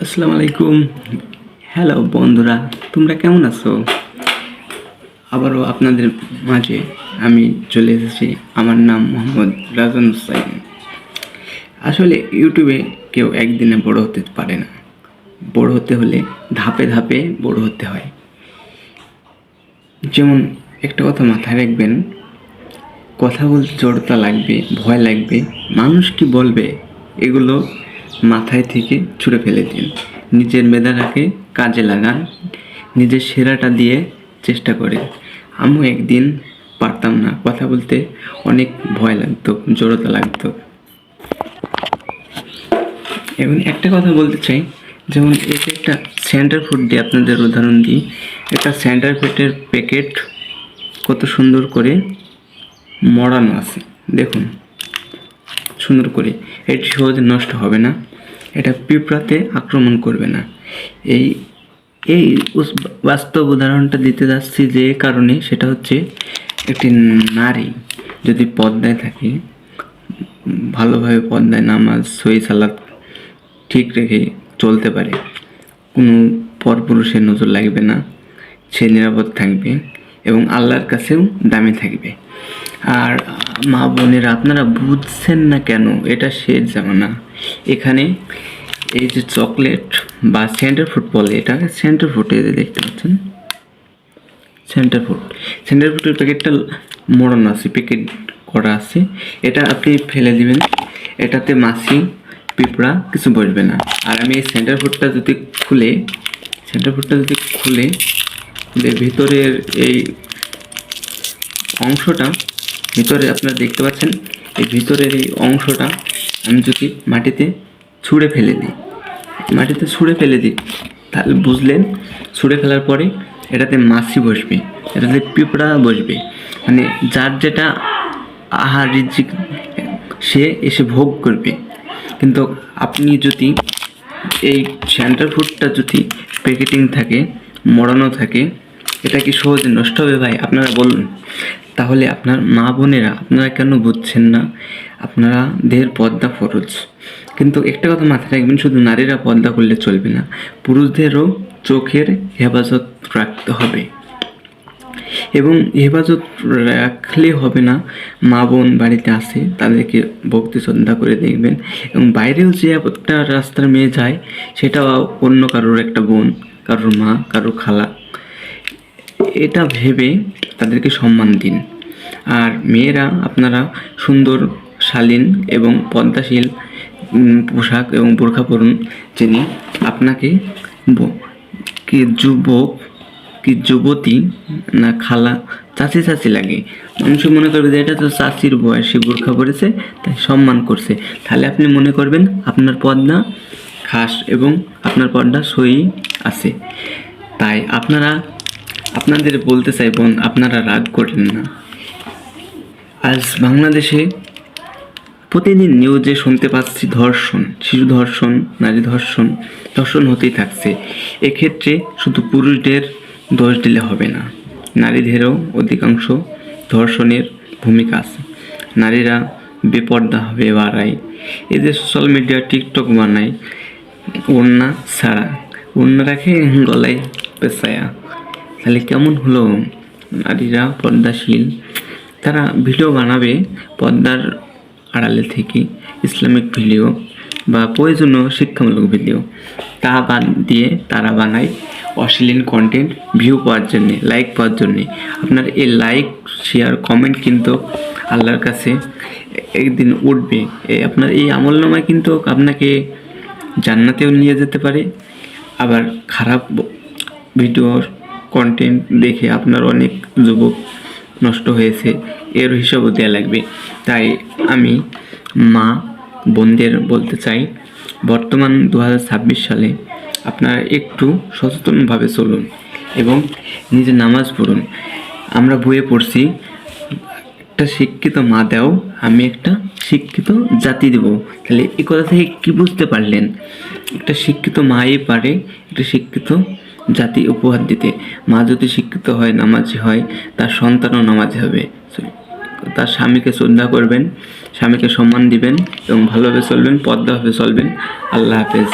আসসালামু আলাইকুম। হ্যালো বন্ধুরা, তোমরা কেমন আছো? আবারও আপনাদের মাঝে আমি চলে এসেছি। আমার নাম মোহাম্মদ রাজন হুসাইন। আসলে ইউটিউবে কেউ একদিনে বড় হতে পারে না। বড় হতে হলে ধাপে ধাপে বড় হতে হয়। যেমন একটা কথা মাথায় রাখবেন, কথা বলতে জড়তা লাগবে, ভয় লাগবে, মানুষ কি বলবে, এগুলো মাথায় থেকে ছুঁড়ে ফেলে দিন। নিজের মেধাটাকে কাজে লাগান, নিজের সেরাটা দিয়ে চেষ্টা করেন। আমিও একদিন পারতাম না কথা বলতে, অনেক ভয় লাগতো, জড়তা লাগতো। এবং একটা কথা বলতে চাই, যেমন এই যে একটা সেন্টার ফুড দিয়ে আপনাদের উদাহরণ দিই। একটা সেন্টার ফুডের প্যাকেট কত সুন্দর করে মড়ানো আছে, দেখুন সুন্দর করে। এটি সহজে নষ্ট হবে না, এটা পিঁপড়াতে আক্রমণ করবে না। এই এই বাস্তব উদাহরণটা দিতে যাচ্ছি যে কারণে, সেটা হচ্ছে একটি নারী যদি পর্দায় থাকে, ভালোভাবে পর্দায় নামাজ সহি সালাত ঠিক রেখে চলতে পারে, কোনো পরপুরুষের নজর লাগবে না, সে নিরাপদ থাকবে এবং আল্লাহর কাছেও দামি থাকবে। আর মা বোনেরা, আপনারা বুঝছেন না কেন? এটা শেষ জামানা। এখানে এই যে চকলেট বা সেন্টার ফুড বলে, এটা সেন্টার ফুড, দেখতে পাচ্ছেন সেন্টার ফুডের প্যাকেটটা মোড়ানো আছে, প্যাকেট করা আছে। এটা আপনি ফেলে দিবেন, এটাতে মাছি পিঁপড়া কিছু বসবে না। আর আমি এই সেন্টার ফুডটা যদি খুলে ভিতরের এই অংশটা, ভিতরে আপনারা দেখতে পাচ্ছেন, এই ভিতরের এই অংশটা আমি যদি মাটিতে ছুঁড়ে ফেলে দিই, তাহলে বুঝলেন, ছুঁড়ে ফেলার পরে এটাতে মাছি বসবে, এটাতে পিঁপড়া বসবে, মানে যার যেটা আহার রিজিক সে এসে ভোগ করবে। কিন্তু আপনি যদি এই সেন্টার ফুডটা যদি প্যাকেটিং থাকে, মোড়ানো থাকে, এটা কি সহজে নষ্ট হবে ভাই? আপনারা বলুন। তাহলে আপনার মা বোনেরা, আপনারা কেন বুঝছেন না? আপনারা দেহের পর্দা ফরজ। কিন্তু একটা কথা মাথায় রাখবেন, শুধু নারীরা পর্দা করলে চলবে না, পুরুষদেরও চোখের হেফাজত রাখতে হবে। এবং হেফাজত রাখলে হবে না, মা বোন বাড়িতে আসে, তাদেরকে ভক্তি শ্রদ্ধা করে দেখবেন। এবং বাইরেও যে একটা রাস্তার মেয়ে যায়, সেটাও অন্য কারোর একটা বোন, কারোর মা, কারোর খালা, এটা ভেবে তাদেরকে সম্মান দিন। আর মেয়েরা, আপনারা সুন্দর শালীন এবং পদ্মাশীল পোশাক এবং বোরখা পরুন, যিনি আপনাকে কি যুবক কি যুবতী না খালা, চাচি লাগে। মানুষ মনে করবে যে এটা তো চাচির বয়সী বোরখা পরেছে, তাই সম্মান করছে। তাহলে আপনি মনে করবেন আপনার পর্দা খাস এবং আপনার পর্দা সই আছে। তাই আপনাদের বলতে চাই বোন, আপনারা রাগ করেন না। আজ বাংলাদেশে প্রতিদিন নিউজে শুনতে পাচ্ছি ধর্ষণ, শিশু ধর্ষণ, নারী ধর্ষণ হতেই থাকছে। এক্ষেত্রে শুধু পুরুষদের দোষ দিলে হবে না, নারীদেরও অধিকাংশ ধর্ষণের ভূমিকা আছে। নারীরা বেপর্দা হবে বাড়ায়, এই যে সোশ্যাল মিডিয়া টিকটক বানায়, ওড়না ছাড়া, ওড়না রাখে গলায় পেঁচায়া, তাহলে কেমন হলো? নারীরা পর্দাশীল, তারা ভিডিও বানাবে পর্দার আড়ালে থেকে, ইসলামিক ভিডিও বা প্রয়োজনীয় শিক্ষামূলক ভিডিও, তা বাদ দিয়ে তারা বানায় অশ্লীল কন্টেন্ট, ভিউ পাওয়ার জন্যে, লাইক পাওয়ার জন্যে। আপনার এই লাইক, শেয়ার, কমেন্ট কিন্তু আল্লাহর কাছে একদিন উঠবে। আপনার এই আমলনামায় কিন্তু আপনাকে জান্নাতেও নিয়ে যেতে পারে। আবার খারাপ ভিডিওর কন্টেন্ট দেখে আপনার অনেক যুবক নষ্ট হয়েছে, এর হিসাবও দেওয়া লাগবে। তাই আমি মা বোনদের বলতে চাই, বর্তমান 2026 সালে আপনারা একটু সচেতনভাবে চলুন এবং নিজে নামাজ পড়ুন। আমরা বইয়ে পড়ছি, একটা শিক্ষিত মা দাও, আমি একটা শিক্ষিত জাতি দেব। তাহলে এই কথা থেকে কী বুঝতে পারলেন? একটা শিক্ষিত মাই পারে একটা শিক্ষিত জাতি উপহার দিতে। মা যদি শিক্ষিত হয়, নামাজি হয়, তার সন্তানও নামাজি হবে। তার স্বামীকে শ্রদ্ধা করবেন, স্বামীকে সম্মান দিবেন এবং ভালোভাবে চলবেন, পর্দাভাবে চলবেন। আল্লাহ হাফেজ।